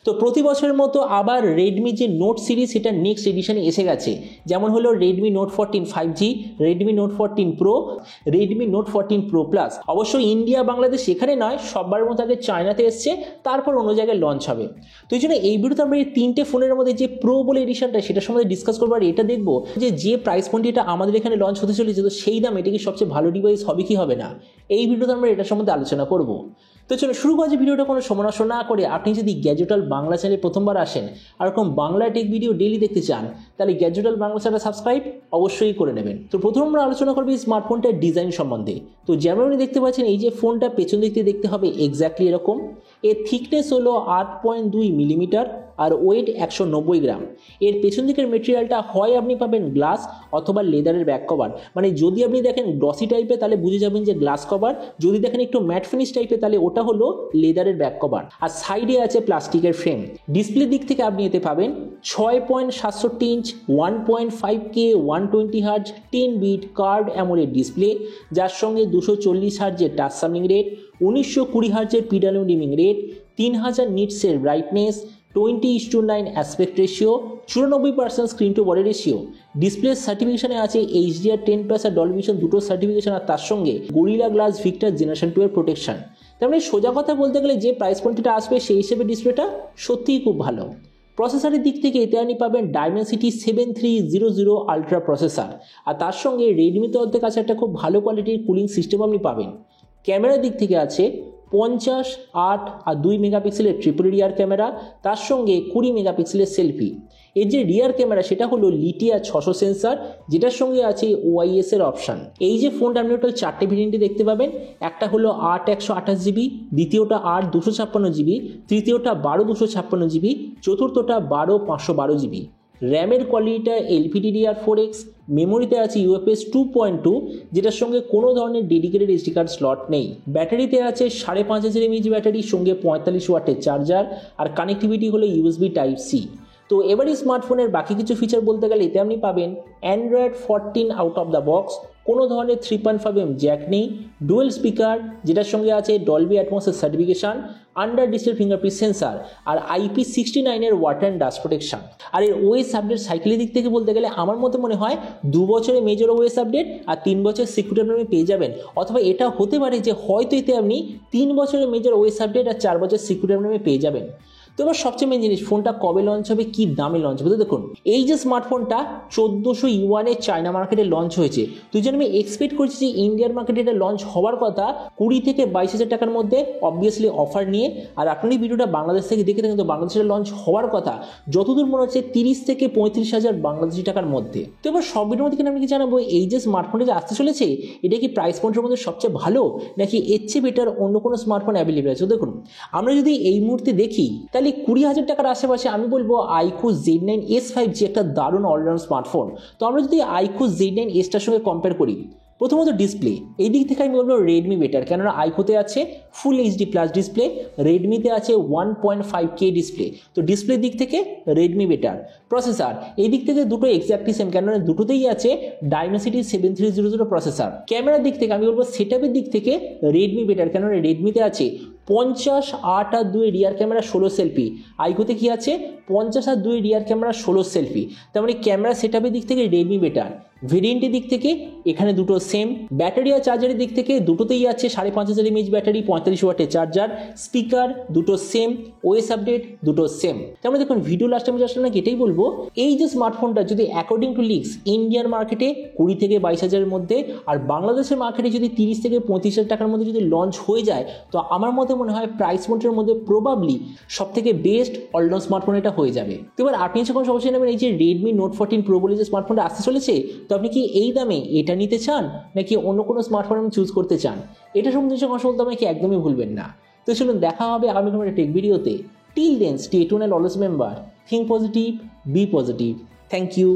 তো প্রতি বছরের মতো আবার রেডমি যে নোট সিরিজ সেটা নেক্সট এডিশনে এসে গেছে, যেমন হলো Redmi note 14 5G, Redmi note 14 pro, Redmi note 14 pro plus. অবশ্যই ইন্ডিয়া বাংলাদেশ এখানে নয়, সবার মতো আগে চায়নাতে এসছে, তারপর অন্য জায়গায় লঞ্চ হবে। তো এই জন্য এই ভিডিওতে আমরা এই তিনটে ফোনের মধ্যে যে প্রো বলে এডিশনটা সেটার সম্বন্ধে ডিসকাস করবো। আর এটা দেখবো যে প্রাইস পয়েন্টে এটা আমাদের এখানে লঞ্চ হতে চলেছে, তো সেই দাম এটা কি সবচেয়ে ভালো ডিভাইস হবে কি হবে না, এই ভিডিওতে আমরা এটার সম্বন্ধে আলোচনা করব। তো চলো শুরু করা যে ভিডিওটা কোনো সময় নষ্ট না করে, আপনি যদি গ্যাজেটাল বাংলা চ্যানেলে প্রথমবার আসেন আর এরকম বাংলা টেক ভিডিও ডেইলি দেখতে চান, তাহলে গ্যাজেটাল বাংলা চ্যানেল সাবস্ক্রাইব অবশ্যই করে নেবেন। তো প্রথম আমরা আলোচনা করবো এই স্মার্টফোনটার ডিজাইন সম্বন্ধে। তো যেমন আপনি দেখতে পাচ্ছেন, এই যে ফোনটা পেছন দিক থেকে দেখতে হবে এক্স্যাক্টলি এরকম। এর থিকনেস হলো 8.2 মিলিমিটার আর ওয়েট 190 গ্রাম। এর পেছন দিকের মেটেরিয়ালটা হয় আপনি পাবেন গ্লাস অথবা লেদারের ব্যাক কভার। মানে যদি আপনি দেখেন গ্লসি টাইপের তাহলে বুঝে যাবেন যে গ্লাস কভার, যদি দেখেন একটু ম্যাট ফিনিশ টাইপের তাহলে ওটা হলো লেদারের ব্যাক কভার। আর সাইডে আছে প্লাস্টিকের ফ্রেম। ডিসপ্লে দিক থেকে আপনি এতে পাবেন 6.67 inch 1.5K 120 hertz 10 bit curved AMOLED display, যার সঙ্গে 240 হার্জের টাচ সামলিং রেট, 1920 হার্জের পিডালিং ডিমিং রেট, 3000 নিটসের brightness, 20:9 aspect ratio, 94% screen to body ratio. Display সার্টিফিকেশনে আছে HDR10+ আর ডলবি ভিশন দুটো সার্টিফিকেশন, আর তার সঙ্গে গরিলা গ্লাস ভিক্টর জেনারেশন 2 এর প্রোটেকশন। তার মানে সোজা কথা বলতে গেলে যে প্রাইস পয়েন্টটা আসবে সেই হিসেবে ডিসপ্লেটা সত্যিই খুব ভালো। প্রসেসরের দিক থেকে এতে আপনি পাবেন Dimensity 7300 আলট্রা প্রসেসর, আর তার সঙ্গে রেডমিতে অর্ধেক কাছে একটা খুব ভালো কোয়ালিটির কুলিং সিস্টেম আপনি পাবেন। ক্যামেরার দিক থেকে আছে 50, 8 আর 2 মেগাপিক্সেলের ট্রিপল রিয়ার ক্যামেরা, তার সঙ্গে 20 মেগাপিক্সেলের সেলফি। এর যে রিয়ার ক্যামেরা সেটা হলো লিটিয়া 600 সেন্সার, যেটার সঙ্গে আছে OIS এর অপশান। এই যে ফোনটা আপনি টোটাল 4টে ভেরিয়েন্টে দেখতে পাবেন। একটা হলো 8 128GB, দ্বিতীয়টা 8 256GB, তৃতীয়টা 12 256GB, চতুর্থটা 12 512GB। র্যামের কোয়ালিটিটা LPDDR4X, মেমোরিতে আছে UFS 2.2, যেটার সঙ্গে কোনো ধরনের ডেডিকেটেড SD কার্ড স্লট নেই। ব্যাটারিতে আছে 5500 mAh ব্যাটারির সঙ্গে 45 ওয়াটের চার্জার, আর কানেক্টিভিটি হলো USB Type-C। তো এবারই স্মার্টফোনের বাকি কিছু ফিচার বলতে গেলে এতে আপনি পাবেন Android 14 out of the box, কোনো ধরনের 3.5mm জ্যাক নেই, ডুয়েল স্পিকার যেটার সঙ্গে আছে ডলবি অ্যাটমসের certification, under display fingerprint sensor, আর IP69 এর ওয়াটার অ্যান্ড ডাস্ট প্রোটেকশন। আর এর OS আপডেট সাইকেলের দিক থেকে বলতে গেলে আমার মতে মনে হয় 2 বছরের মেজর OS আপডেট আর 3 বছরের সিকিউরিটি আপনি পেয়ে যাবেন, অথবা এটা হতে পারে যে হয়তো এতে আপনি 3 বছরের মেজর OS আপডেট আর 4 বছরের সিকিউরিটি আপনি পেয়ে যাবেন। তো এবার সবচেয়ে মেন জিনিস, ফোনটা কবে লঞ্চ হবে, কি দামে লঞ্চ হবে। তো দেখুন, এই যে স্মার্টফোনটা 1400 ইউয়ানে চায়না মার্কেটে লঞ্চ হয়েছে, তুই জন্য আমি এক্সপেক্ট করছি যে ইন্ডিয়ার মার্কেটে এটা লঞ্চ হওয়ার কথা 20 থেকে 22,000 টাকার মধ্যে, অবভিয়াসলি অফার নিয়ে। আর আপনি ভিডিওটা বাংলাদেশ থেকে দেখে থাকেন, তো বাংলাদেশে লঞ্চ হওয়ার কথা যতদূর মনে হচ্ছে 30 থেকে 35,000 বাংলাদেশি টাকার মধ্যে। তো এবার সব ভিডিওর মধ্যে আমি কি জানাবো, এই যে স্মার্টফোনটা যে আসতে চলেছে এটা কি প্রাইস পয়েন্টের মধ্যে সবচেয়ে ভালো, নাকি এর চেয়ে বেটার অন্য কোনো স্মার্টফোন অ্যাভেলেবল আছে। দেখুন, আমরা যদি এই মুহূর্তে দেখি তাহলে 20,000 টাকার আশেপাশে আমি বলবো iQOO Z9s 5G একটা দারুণ অলরাউন্ড স্মার্টফোন। তো আমরা যদি iQOO Z9sটার সঙ্গে কম্পেয়ার করি, প্রথমত ডিসপ্লে এই দিক থেকে আমি বলবো রেডমি বেটার, কেননা iQOOতে আছে ফুল HD+ ডিসপ্লে, রেডমিতে আছে 1.5K ডিসপ্লে। তো ডিসপ্লের দিক থেকে রেডমি বেটার। প্রসেসর এই দিক থেকে দুটো এক্স্যাক্টলি সেম, কেননা দুটোতেই আছে Dimensity 7300 প্রসেসর। ক্যামেরার দিক থেকে আমি বলবো সেটআপের দিক থেকে রেডমি বেটার, কেননা রেডমিতে আছে 50, 8 আর 2 রিয়ার ক্যামেরা 16 সেলফি, iQOOতে কি আছে 50 আর 2 রিয়ার ক্যামেরা 16 সেলফি। তার মানে ক্যামেরা সেটআপের দিক থেকে রেডমি বেটার। ভেরিয়েন্টের দিক থেকে এখানে দুটো সেম। ব্যাটারি আর চার্জারের দিক থেকে দুটোতেই আছে 5500 mAh ব্যাটারি, 45 ওয়াটের চার্জার, স্পিকার দুটো সেম, OS আপডেট দুটো সেম। তার মানে দেখুন, ভিডিও লাস্টে আমি আসলে নাকি এটাই বলবো, এই যে স্মার্টফোনটা যদি অ্যাকর্ডিং টু লিক্স ইন্ডিয়ান মার্কেটে 20 থেকে 22,000-এর মধ্যে, আর বাংলাদেশের মার্কেটে যদি 30 থেকে 35,000 টাকার মধ্যে যদি লঞ্চ হয়ে যায়, তো আমার মতে মনে হয় প্রাইস পয়েন্টের মধ্যে প্রবাবলি সব থেকে বেস্ট অলরাউন্ড স্মার্টফোন এটা হয়ে যাবে। তো এবার আপনি যখন সমস্যা নেবেন এই যে রেডমি নোট 14 প্রো বলে যে স্মার্টফোনটা আসতে চলেছে, তো আপনি কি এই দামে এটা নিতে চান, নাকি অন্য কোনো স্মার্টফোন আপনি চুজ করতে চান, এটা সম্বন্ধে যখন বলতে আমাকে একদমই ভুলবেন না। তো চলুন দেখা হবে আগামী কোনো টেক ভিডিওতে। Till then stay tuned and always remember, think positive, be positive. Thank you.